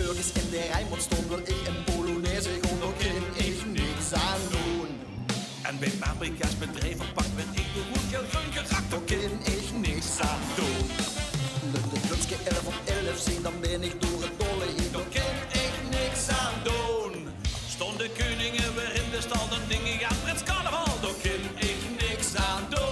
burgers in de Rijnmond stond, wil ik een Polonaise gewoon, daar kan ik niks aan doen. En bij paprika's bedrijf verpakt werd ik door goed geel groen geraakt, daar kan ik niks aan doen. De Drupske 11 op 11 zien, dan ben ik door het dolle heen, Daar kan ik niks aan doen. Stonden koningen weer in de stal, dan dingen gaan Frits Carnaval, daar kan ik niks aan doen.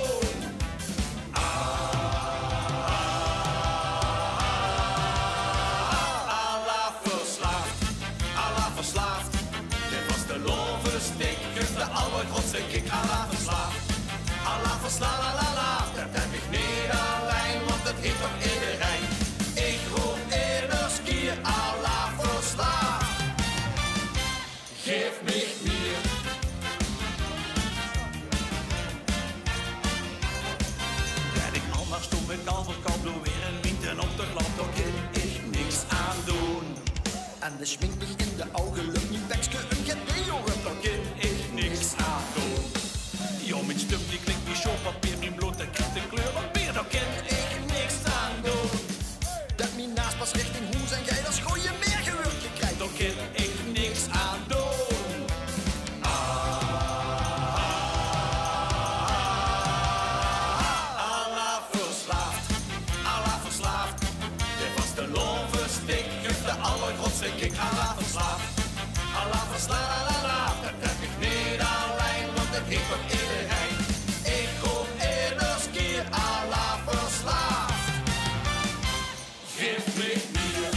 Verslaafd, dit was de lovenstick, dus de oude grotse kick. Allah verslaafd, la la la, dat heb ik niet alleen, want het heeft toch iedereen. Ik roep eerder skier, Allah verslaafd. Geef mich mir. Ben ik al maar stom met al verkoop, door weer een winter op de glad, daar kan ik niks aan doen. En de schmink mich in de ogen, lukt niet tekstje een gedeo, Daar kan ik niks aan doen. Jo, mijn stuk die klinkt wie showpapier, mijn bloed dat krijgt de kleur wat meer, daar kan ik niks aan doen. dat mijn naast pas richting hoe zijn jij, dan schoon je meer gewurtje krijgt. Daar kan ik niks aan doen. Allah verslaafd, dit was de lovenstick, dus de allergrootste kick. Allah verslaafd, la la la, dat heb ik niet alleen, want het heeft toch iedereen. Ik roep eerder skier, Allah verslaafd. Geef mich mir.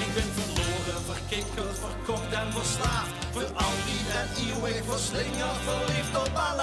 Ik ben verloren, verkikkerd, verkocht en verslaafd. Voor al die en eeuwig verslingerd, verliefd op Allah.